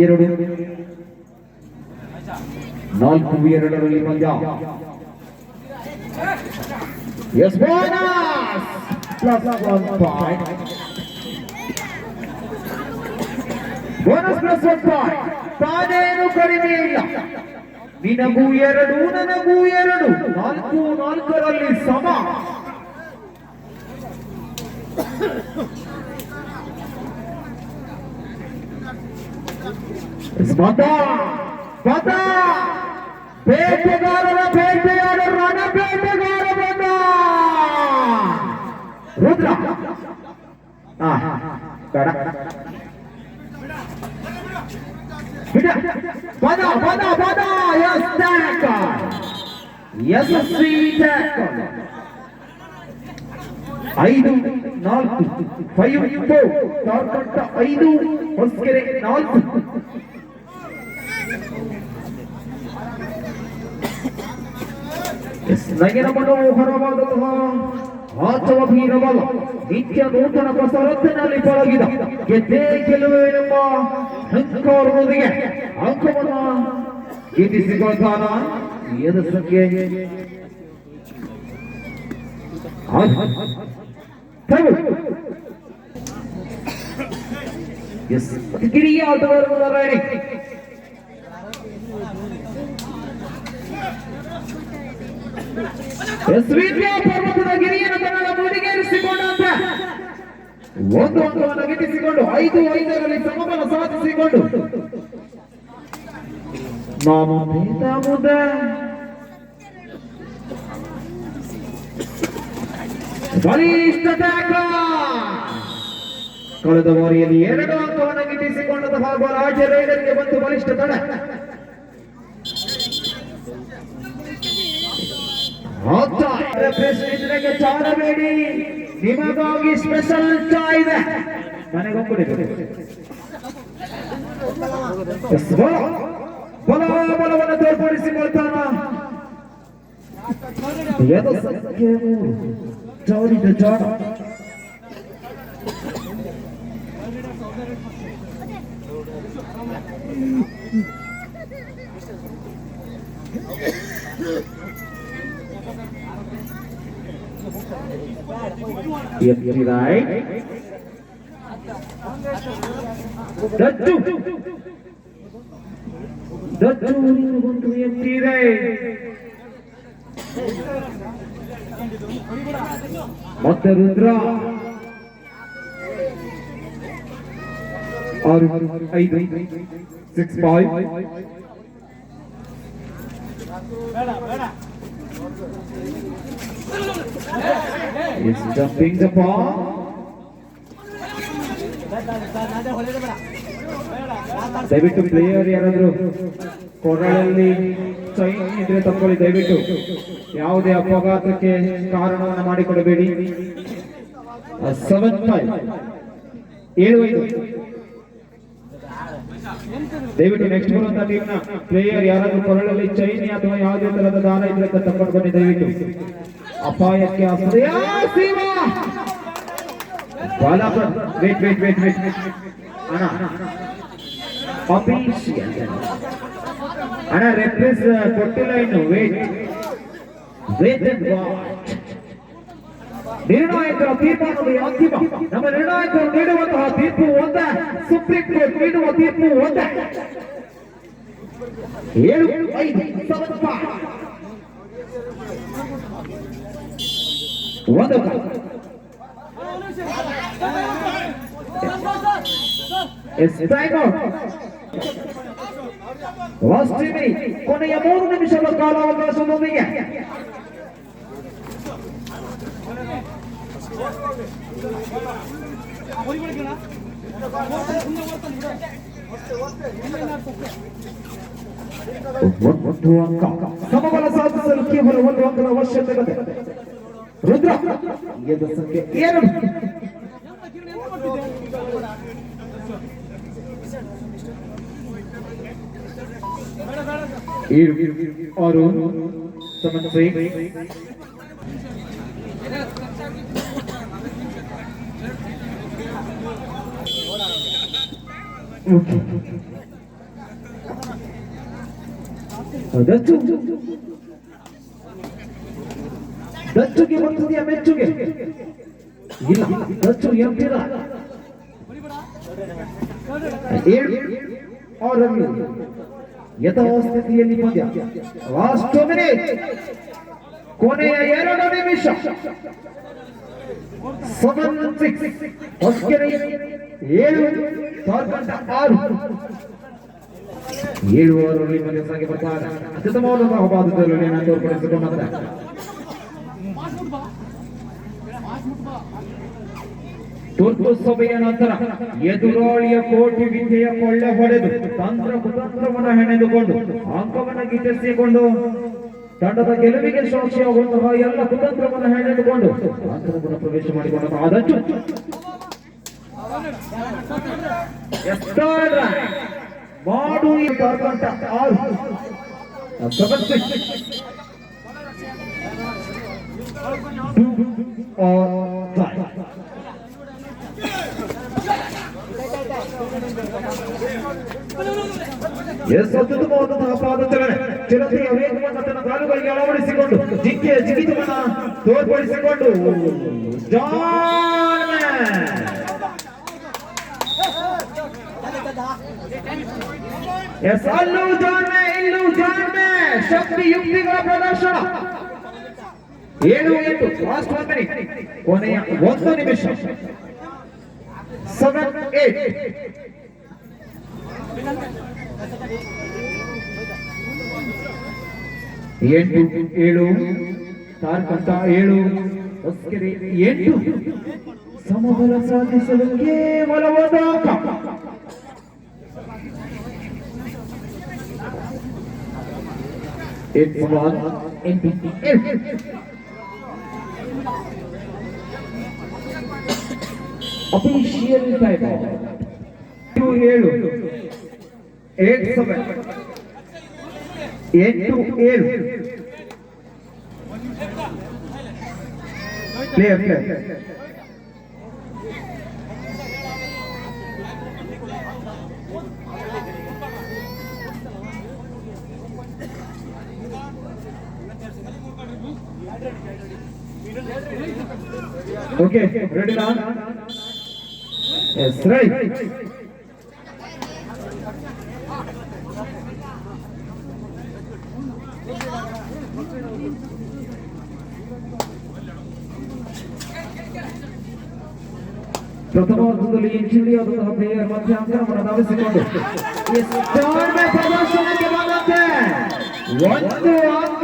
ಎರಡು 4-2ರಲ್ಲಿ ಪಂದ್ಯ. Yes bonus plus 1 point. Bonus plus 1 point. ತಾನೇನು ಕಡಿಮೆ ಇಲ್ಲ. ನಿನಗೂ 2 ನನಗೂ 2 4-4ರಲ್ಲಿ ಸಮ. ಬೇಟೆಗಾರರ ಬೇಟೆಯಾಡ ರಣಬೇಟೆಗಾರ ಬಂದ ರುದ್ರ. ಪದ ಪದ ಪದ ಯಶಸ್ವಿ ಟ್ಯಾಕಲ್. 5-4 5-4 ತಾರ್ಕಟ್ಟ 5 ಹೊಸಕೆರೆ 4. ನಯನ ಮನೋಹರವಾದಂತಹ ಆಚವ ಭೀರಬಲ ನಿತ್ಯ ನೂತನ ಕಸರತ್ತಿನಲ್ಲಿ ಪಳಗಿದ ಗೆದ್ದೇ ಗೆಲ್ಲುವೆನೆಂಬ ಹಂಕಾರದೊಂದಿಗೆ ಅಂಕವನ್ನು ಗೀತಿಸಿಕೊಳ್ತಾನ. ಎದ ಸಂಖ್ಯೆ ಕಿರಿಯ ಆಟಗಾರರ ರೆಡಿ. ಪರ್ವತದ ಗಿರಿಯನ್ನು ತನ್ನ ಮುಡಿಗೇರಿಸಿಕೊಂಡಂತೆ 1 ಅಂಕವನ್ನು ಗಿಟ್ಟಿಸಿಕೊಂಡು 5-5ರಲ್ಲಿ ಸಮಬಲ ಸಾಧಿಸಿಕೊಂಡು ನಾನು ಮುಂದೆ ಬಲಿಷ್ಠ ಕಳೆದ ಬಾರಿಯಲ್ಲಿ 2 ಅಂಕವನ್ನು ಗಿಟ್ಟಿಸಿಕೊಂಡಂತಹ ರಾಜ ರೈಡರ್ಗೆ ಬಂದು ಬಲಿಷ್ಠ ತಡೆ. ಚಾರಬೇಡಿ, ನಿಮಗಾಗಿ ಸ್ಪೆಷಲ್ ಚಾ ಇದೆ. ಬಲವನ್ನು ತೋರ್ಪಡಿಸಿಕೊಳ್ತಾನ. ಚೌರಿದ ಚಾರ right. Datu untuk empty right. Mata Rudra or 6-5. Is jumping the ball. ದಯವಿಟ್ಟು ಪ್ಲೇಯರ್ ಯಾರಾದ್ರೂ ಕೊರಳಲ್ಲಿ ಚೈನ್ ಇದ್ರೆ ತಕ್ಕೊಳ್ಳಿ. ದಯವಿಟ್ಟು ಯಾವುದೇ ಅಪಘಾತಕ್ಕೆ ಕಾರಣವನ್ನು ಮಾಡಿಕೊಡಬೇಡಿ. 7-5 7-5. ದಯವಿಟ್ಟು ನೆಕ್ಸ್ಟ್ ಬರುವಂತ ಟೀಮ್ನ ಪ್ಲೇಯರ್ ಯಾರಾದ್ರೂ ಕೊರಳಲ್ಲಿ ಚೈನ್ ಅಥವಾ ಯಾವುದೇ ತರಹದ ದಾರ ಇದ್ರೆ ತಕೊಂಡು ಬನ್ನಿ. ದಯವಿಟ್ಟು ಅಪಾಯಕ್ಕೆ ಅಣ್ಣ ರೆಫ್ರೆಸ್ ಕೊಟ್ಟಿಲ್ಲ ಇನ್ನು. ನಿರ್ಣಾಯಕರ ತೀರ್ಮಾನದ ಅಂತಿಮ. ನಮ್ಮ ನಿರ್ಣಾಯಕರು ನೀಡುವಂತಹ ತೀರ್ಪು ಒಂದೇ, ಸುಪ್ರೀಂ ಕೋರ್ಟ್ ನೀಡುವ ತೀರ್ಪು ಒಂದೇ. 7-5 ಒಂದು ಕೊನೆಯ 3 ನಿಮಿಷಗಳ ಕಾಲಾವಕಾಶದೊಂದಿಗೆ ಸಮಬಲ ಸಾಧಿಸಲು ಕೇವಲ 1 ಅಂಕದ ಅವಶ್ಯಕತೆ. ರುದ್ರ ಎದ ಸಂಖ್ಯೆ 2. और 7-6. ದಚ್ಚು ದಚ್ಚುಗೆ ಬರ್ತದೆಯಾ ಮೆಚ್ಚುಗೆ ಇಲ್ಲ ದಚ್ಚು ಎಂತಿಲ್ಲ 7 ಆರನ್ನು ಯಥಾಸ್ಥಿತಿಯಲ್ಲಿ ಪಂದ್ಯ ಲಾಸ್ಟ್ ಮಿನಿಟ್ ಕೊನೆಯ 2 ನಿಮಿಷ 7-6 ಹೊಸಕೆರೆ 7 ತಾರ್ಕಂಟ 6 7 ಓವರಲ್ಲಿ ಮನೆಸಾಗಿ ಬರ್ತಾರೆ ಅತ್ಯುತ್ತಮವಾದ ಬಹುಪಾದದಲ್ಲಿ ತೋರ್ಪಡಿಸಿಕೊಂಡಂತೆ ತುರ್ತು ಸಭೆಯ ನಂತರ ಎದುರಾಳಿಯ ಕೋಟಿ ವಿದ್ಯೆಯ ಕೊಳ್ಳೆ ಹೊಡೆದು ತಂತ್ರ ಕುತಂತ್ರವನ್ನು ಹೆಣೆದುಕೊಂಡು ಅಂಕವನ್ನು ಗಿಟ್ಟಿಸಿಕೊಂಡು ತಂಡದ ಗೆಲುವಿಗೆ ಸಾಕ್ಷಿಯಾಗುವಂತಹ ಎಲ್ಲ ಕುತಂತ್ರವನ್ನು ಹೆಣೆದುಕೊಂಡು ಅಂತರವನ್ನು ಪ್ರವೇಶ ಮಾಡಿಕೊಂಡಂತಹ ಆದಚ್ಚು ಮಾಡು ಈ ತಾರ್ಕಂಟ 6 ಅತ್ಯುತ್ತಮವಾದಂತಹ ಪಾದಚಲನೆ ಚಿರತೆಯ ವೇಗವನ್ನು ತನ್ನ ಕಾಲುಗಳಿಗೆ ಅಳವಡಿಸಿಕೊಂಡು ಜಿಕ್ಕಿಯ ಜಿಗಿತವನ್ನು ತೋರ್ಪಡಿಸಿಕೊಂಡು ಶಕ್ತಿ ಯುಕ್ತಿಗಳ ಪ್ರದರ್ಶನ 7-8 ಲಾಸ್ಟ್ 1 ಮಿನಿಟ್ ಕೊನೆಯ 1 ನಿಮಿಷ 7-8 8-7 ತಾರ್ಕಂಟ 7 ಹೊಸಕೆರೆ 8 ಸಮಬಲ ಸಾಧಿಸಲು ಕೇವಲ 1 ಅಂಕ Official time out. 7 8-7 8-7 Play. Okay, ready now? Yes, right. ಪ್ರಥಮಾರ್ಧದಲ್ಲಿ ಇಂಚಿಡಿಯಾದಂತಹ ಪ್ಲೇಯರ್ ಮಧ್ಯ ಅಂಕಣವನ್ನು ಧಾವಿಸಿಕೊಂಡು ಪ್ರದರ್ಶನಕ್ಕೆ ಬಂದಂತೆ 1 ಅಂಕ